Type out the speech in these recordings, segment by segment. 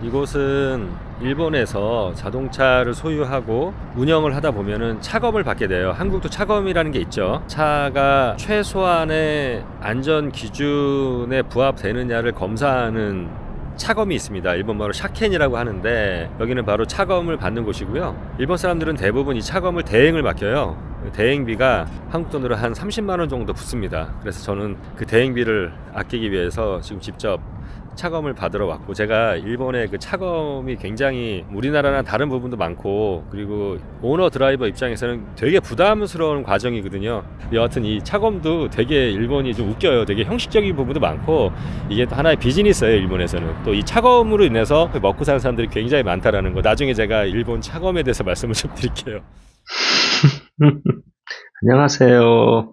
이곳은 일본에서 자동차를 소유하고 운영을 하다 보면은 차검을 받게 돼요. 한국도 차검이라는 게 있죠. 차가 최소한의 안전 기준에 부합되느냐를 검사하는 차검이 있습니다. 일본말로 샤켄이라고 하는데 여기는 바로 차검을 받는 곳이고요. 일본 사람들은 대부분 이 차검을 대행을 맡겨요. 대행비가 한국 돈으로 한 30만 원 정도 붙습니다. 그래서 저는 그 대행비를 아끼기 위해서 지금 직접 차검을 받으러 왔고, 제가 일본의 그 차검이 굉장히 우리나라랑 다른 부분도 많고, 그리고 오너 드라이버 입장에서는 되게 부담스러운 과정이거든요. 여하튼 이 차검도 되게 일본이 좀 웃겨요. 되게 형식적인 부분도 많고, 이게 또 하나의 비즈니스예요. 일본에서는 또 이 차검으로 인해서 먹고 사는 사람들이 굉장히 많다라는 거, 나중에 제가 일본 차검에 대해서 말씀을 좀 드릴게요. 안녕하세요.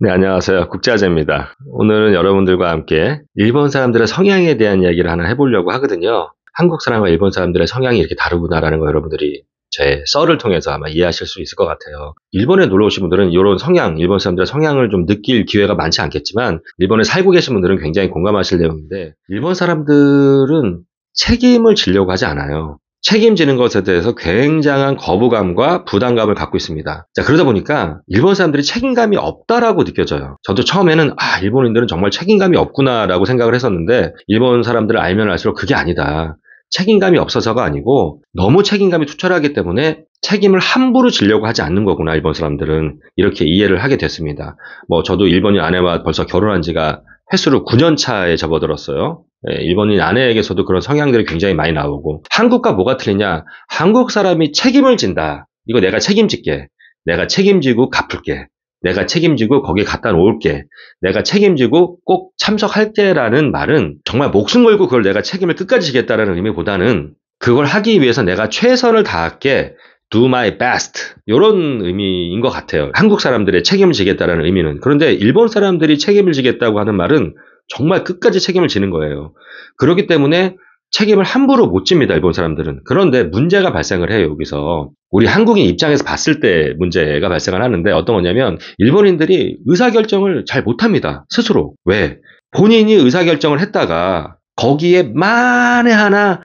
네, 안녕하세요. 국제아재입니다. 오늘은 여러분들과 함께 일본 사람들의 성향에 대한 이야기를 하나 해보려고 하거든요. 한국 사람과 일본 사람들의 성향이 이렇게 다르구나라는 거 여러분들이 제 썰을 통해서 아마 이해하실 수 있을 것 같아요. 일본에 놀러 오신 분들은 이런 성향, 일본 사람들의 성향을 좀 느낄 기회가 많지 않겠지만, 일본에 살고 계신 분들은 굉장히 공감하실 내용인데, 일본 사람들은 책임을 지려고 하지 않아요. 책임지는 것에 대해서 굉장한 거부감과 부담감을 갖고 있습니다. 자, 그러다 보니까 일본 사람들이 책임감이 없다라고 느껴져요. 저도 처음에는 일본인들은 정말 책임감이 없구나라고 생각을 했었는데, 일본 사람들을 알면 알수록 그게 아니다. 책임감이 없어서가 아니고 너무 책임감이 투철하기 때문에 책임을 함부로 지려고 하지 않는 거구나, 일본 사람들은. 이렇게 이해를 하게 됐습니다. 저도 일본인 아내와 벌써 결혼한 지가 횟수로 9년 차에 접어들었어요. 일본인 아내에게서도 그런 성향들이 굉장히 많이 나오고, 한국과 뭐가 틀리냐? 한국 사람이 책임을 진다. 이거 내가 책임질게. 내가 책임지고 갚을게. 내가 책임지고 거기에 갖다 놓을게. 내가 책임지고 꼭 참석할게라는 말은 정말 목숨 걸고 그걸 내가 책임을 끝까지 지겠다라는 의미보다는, 그걸 하기 위해서 내가 최선을 다할게. Do my best. 이런 의미인 것 같아요. 한국 사람들의 책임을 지겠다라는 의미는. 그런데 일본 사람들이 책임을 지겠다고 하는 말은 정말 끝까지 책임을 지는 거예요. 그렇기 때문에 책임을 함부로 못 집니다, 일본 사람들은. 그런데 문제가 발생을 해요, 여기서. 우리 한국인 입장에서 봤을 때 문제가 발생을 하는데, 어떤 거냐면, 일본인들이 의사결정을 잘 못합니다, 스스로. 왜? 본인이 의사결정을 했다가 거기에 만에 하나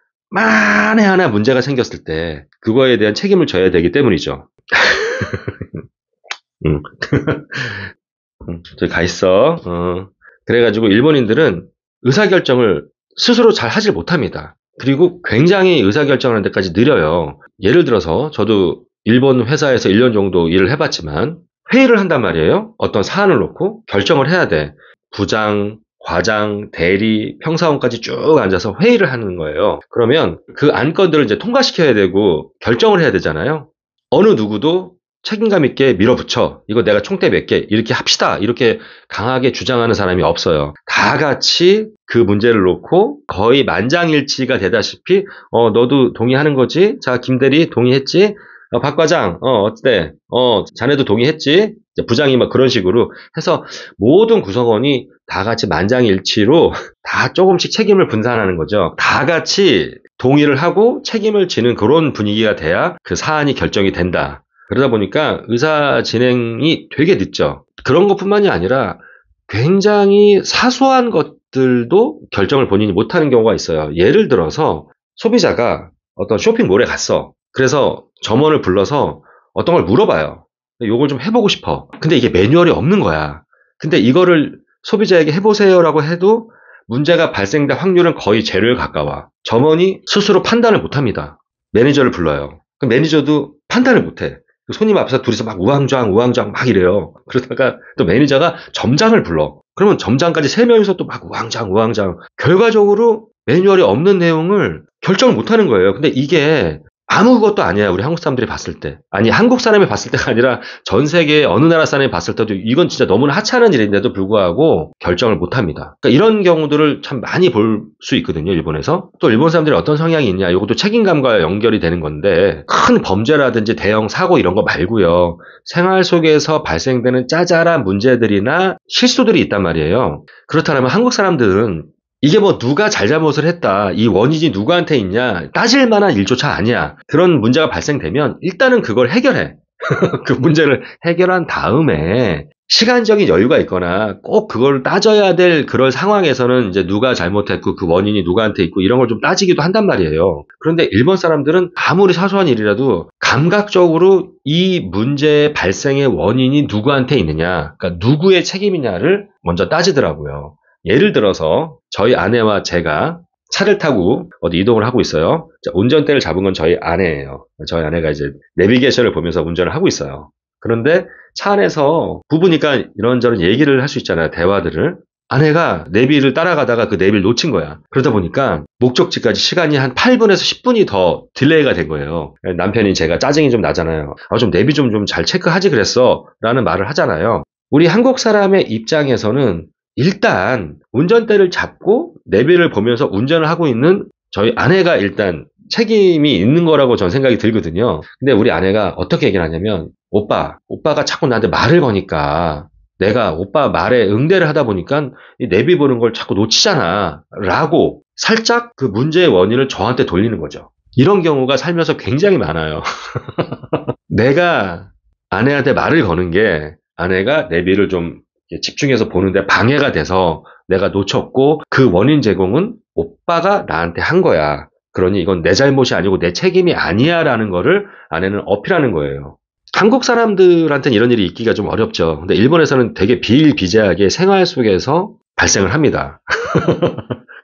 문제가 생겼을 때 그거에 대한 책임을 져야 되기 때문이죠. 저기 가 있어. 그래가지고 일본인들은 의사결정을 스스로 잘 하질 못합니다. 그리고 굉장히 의사결정을 하는 데까지 느려요. 예를 들어서 저도 일본 회사에서 1년 정도 일을 해봤지만, 회의를 한단 말이에요. 어떤 사안을 놓고 결정을 해야 돼. 부장, 과장, 대리, 평사원까지 쭉 앉아서 회의를 하는 거예요. 그러면 그 안건들을 이제 통과시켜야 되고 결정을 해야 되잖아요. 어느 누구도 책임감 있게 밀어붙여. 이거 내가 총대 몇 개, 이렇게 합시다. 이렇게 강하게 주장하는 사람이 없어요. 다 같이 그 문제를 놓고 거의 만장일치가 되다시피, 너도 동의하는 거지? 자, 김대리 동의했지? 박 과장, 어때? 자네도 동의했지? 부장이 막 그런 식으로 해서 모든 구성원이 다 같이 만장일치로 다 조금씩 책임을 분산하는 거죠. 다 같이 동의를 하고 책임을 지는 그런 분위기가 돼야 그 사안이 결정이 된다. 그러다 보니까 의사 진행이 되게 늦죠. 그런 것뿐만이 아니라 굉장히 사소한 것들도 결정을 본인이 못하는 경우가 있어요. 예를 들어서 소비자가 어떤 쇼핑몰에 갔어. 그래서 점원을 불러서 어떤 걸 물어봐요. 요걸 좀 해보고 싶어. 근데 이게 매뉴얼이 없는 거야. 근데 이거를 소비자에게 해보세요라고 해도 문제가 발생될 확률은 거의 제로에 가까워. 점원이 스스로 판단을 못합니다. 매니저를 불러요. 그럼 매니저도 판단을 못해. 손님 앞에서 둘이서 막 우왕좌왕 막 이래요. 그러다가 또 매니저가 점장을 불러. 그러면 점장까지 3명이서 또 막 우왕좌왕. 결과적으로 매뉴얼이 없는 내용을 결정을 못하는 거예요. 근데 이게 아무것도 아니야, 우리 한국 사람들이 봤을 때. 아니, 한국 사람이 봤을 때가 아니라 전 세계 어느 나라 사람이 봤을 때도 이건 진짜 너무나 하찮은 일인데도 불구하고 결정을 못합니다. 그러니까 이런 경우들을 참 많이 볼 수 있거든요, 일본에서. 또 일본 사람들이 어떤 성향이 있냐, 이것도 책임감과 연결이 되는 건데, 큰 범죄라든지 대형 사고 이런 거 말고요, 생활 속에서 발생되는 짜잘한 문제들이나 실수들이 있단 말이에요. 그렇다면 한국 사람들은 이게 누가 잘잘못을 했다, 이 원인이 누구한테 있냐, 따질 만한 일조차 아니야. 그런 문제가 발생되면 일단은 그걸 해결해. 그 문제를 해결한 다음에 시간적인 여유가 있거나 꼭 그걸 따져야 될 그런 상황에서는 이제 누가 잘못했고 그 원인이 누구한테 있고 이런 걸 좀 따지기도 한단 말이에요. 그런데 일본 사람들은 아무리 사소한 일이라도 감각적으로 이 문제의 발생의 원인이 누구한테 있느냐, 그러니까 누구의 책임이냐를 먼저 따지더라고요. 예를 들어서 저희 아내와 제가 차를 타고 어디 이동을 하고 있어요. 운전대를 잡은 건 저희 아내예요. 저희 아내가 이제 내비게이션을 보면서 운전을 하고 있어요. 그런데 차 안에서 부부니까 이런저런 얘기를 할 수 있잖아요. 대화들을. 아내가 내비를 따라가다가 그 내비를 놓친 거야. 그러다 보니까 목적지까지 시간이 한 8분에서 10분이 더 딜레이가 된 거예요. 남편이 제가 짜증이 좀 나잖아요. 좀 내비 좀 잘 체크하지 그랬어. 라는 말을 하잖아요. 우리 한국 사람의 입장에서는 일단 운전대를 잡고 내비를 보면서 운전을 하고 있는 저희 아내가 일단 책임이 있는 거라고 전 생각이 들거든요. 근데 우리 아내가 어떻게 얘기를 하냐면 오빠가 자꾸 나한테 말을 거니까 내가 오빠 말에 응대를 하다 보니까 이 내비 보는 걸 자꾸 놓치잖아 라고 살짝 그 문제의 원인을 저한테 돌리는 거죠. 이런 경우가 살면서 굉장히 많아요. 내가 아내한테 말을 거는 게 아내가 내비를 좀 집중해서 보는데 방해가 돼서 내가 놓쳤고 그 원인 제공은 오빠가 나한테 한 거야. 그러니 이건 내 잘못이 아니고 내 책임이 아니야 라는 거를 아내는 어필하는 거예요. 한국 사람들한테는 이런 일이 있기가 좀 어렵죠. 근데 일본에서는 되게 비일비재하게 생활 속에서 발생을 합니다.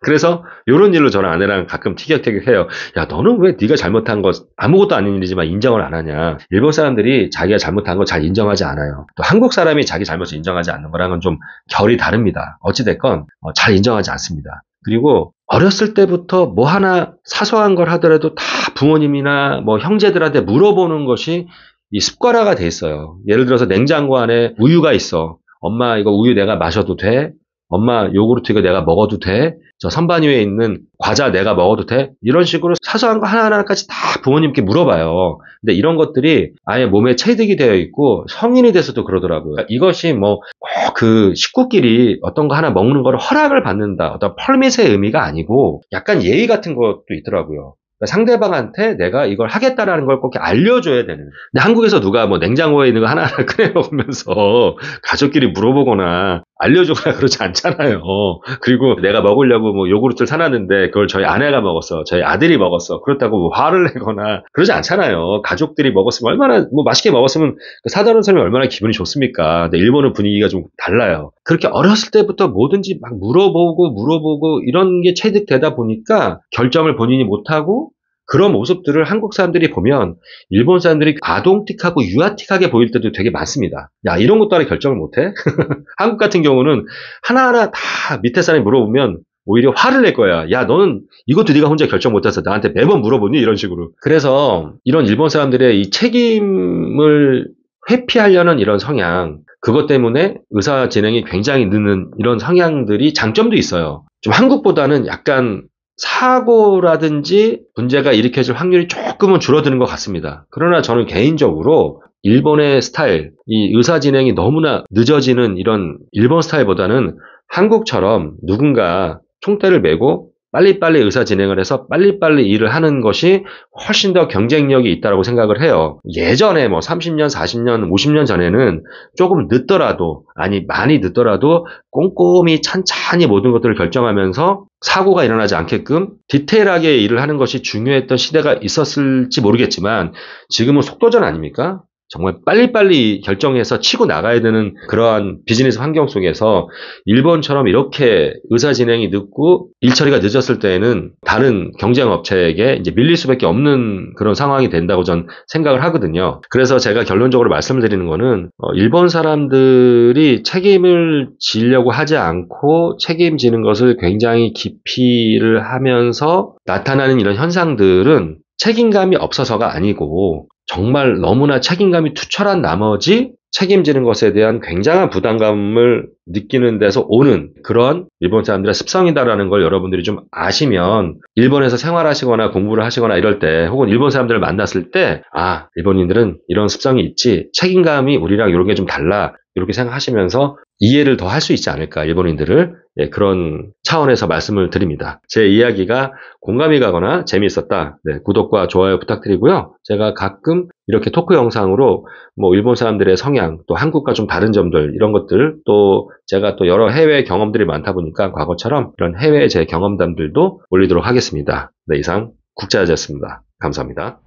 그래서 이런 일로 저랑 아내랑 가끔 티격태격해요. 야, 너는 왜 네가 잘못한 거 아무것도 아닌 일이지만 인정을 안 하냐. 일본 사람들이 자기가 잘못한 거 잘 인정하지 않아요. 또 한국 사람이 자기 잘못을 인정하지 않는 거랑은 좀 결이 다릅니다. 어찌됐건 잘 인정하지 않습니다. 그리고 어렸을 때부터 뭐 하나 사소한 걸 하더라도 다 부모님이나 뭐 형제들한테 물어보는 것이 이 습관화가 돼 있어요. 예를 들어서 냉장고 안에 우유가 있어. 엄마 이거 우유 내가 마셔도 돼? 엄마 요구르트 이거 내가 먹어도 돼? 저 선반 위에 있는 과자 내가 먹어도 돼? 이런 식으로 사소한 거 하나하나까지 다 부모님께 물어봐요. 근데 이런 것들이 아예 몸에 체득이 되어 있고 성인이 돼서도 그러더라고요. 이것이 뭐 꼭 그 식구끼리 어떤 거 하나 먹는 거를 허락을 받는다. 어떤 펄밋의 의미가 아니고 약간 예의 같은 것도 있더라고요. 그러니까 상대방한테 내가 이걸 하겠다라는 걸 꼭 알려줘야 되는. 근데 한국에서 누가 뭐 냉장고에 있는 거 하나하나 꺼내 먹으면서 가족끼리 물어보거나 알려주거나 그러지 않잖아요. 그리고 내가 먹으려고 뭐 요구르트를 사놨는데 그걸 저희 아내가 먹었어. 저희 아들이 먹었어. 그렇다고 뭐 화를 내거나 그러지 않잖아요. 가족들이 먹었으면 얼마나 뭐 맛있게 먹었으면 그 사다 놓은 사람이 얼마나 기분이 좋습니까? 근데 일본은 분위기가 좀 달라요. 그렇게 어렸을 때부터 뭐든지 막 물어보고 이런 게 체득되다 보니까 결정을 본인이 못하고 그런 모습들을 한국 사람들이 보면 일본 사람들이 아동틱하고 유아틱하게 보일 때도 되게 많습니다. 야, 이런 것도 하나 결정을 못해? 한국 같은 경우는 하나하나 다 밑에 사람이 물어보면 오히려 화를 낼 거야. 야, 너는 이것도 네가 혼자 결정 못해서 나한테 매번 물어보니? 이런 식으로. 그래서 이런 일본 사람들의 이 책임을 회피하려는 이런 성향, 그것 때문에 의사 진행이 굉장히 늦는 이런 성향들이 장점도 있어요. 좀 한국보다는 약간 사고라든지 문제가 일으켜질 확률이 조금은 줄어드는 것 같습니다. 그러나 저는 개인적으로 일본의 스타일, 이 의사 진행이 너무나 늦어지는 이런 일본 스타일보다는 한국처럼 누군가 총대를 메고 빨리빨리 의사 진행을 해서 빨리빨리 일을 하는 것이 훨씬 더 경쟁력이 있다고 생각을 해요. 예전에 뭐 30년, 40년, 50년 전에는 조금 늦더라도, 아니 많이 늦더라도 꼼꼼히 찬찬히 모든 것들을 결정하면서 사고가 일어나지 않게끔 디테일하게 일을 하는 것이 중요했던 시대가 있었을지 모르겠지만 지금은 속도전 아닙니까? 정말 빨리빨리 결정해서 치고 나가야 되는 그러한 비즈니스 환경 속에서 일본처럼 이렇게 의사 진행이 늦고 일 처리가 늦었을 때에는 다른 경쟁 업체에게 이제 밀릴 수밖에 없는 그런 상황이 된다고 전 생각을 하거든요. 그래서 제가 결론적으로 말씀을 드리는 거는 일본 사람들이 책임을 지려고 하지 않고 책임지는 것을 굉장히 기피를 하면서 나타나는 이런 현상들은 책임감이 없어서가 아니고 정말 너무나 책임감이 투철한 나머지 책임지는 것에 대한 굉장한 부담감을 느끼는 데서 오는 그런 일본 사람들의 습성이다라는 걸 여러분들이 좀 아시면 일본에서 생활하시거나 공부를 하시거나 이럴 때 혹은 일본 사람들을 만났을 때 일본인들은 이런 습성이 있지 책임감이 우리랑 이런 게 좀 달라 이렇게 생각하시면서 이해를 더 할 수 있지 않을까, 일본인들을. 예, 그런 차원에서 말씀을 드립니다. 제 이야기가 공감이 가거나 재미있었다. 네, 구독과 좋아요 부탁드리고요. 제가 가끔 이렇게 토크 영상으로 뭐 일본 사람들의 성향, 또 한국과 좀 다른 점들, 이런 것들, 또 제가 또 여러 해외 경험들이 많다 보니까 과거처럼 이런 해외 제 경험담들도 올리도록 하겠습니다. 네, 이상 국자였습니다. 감사합니다.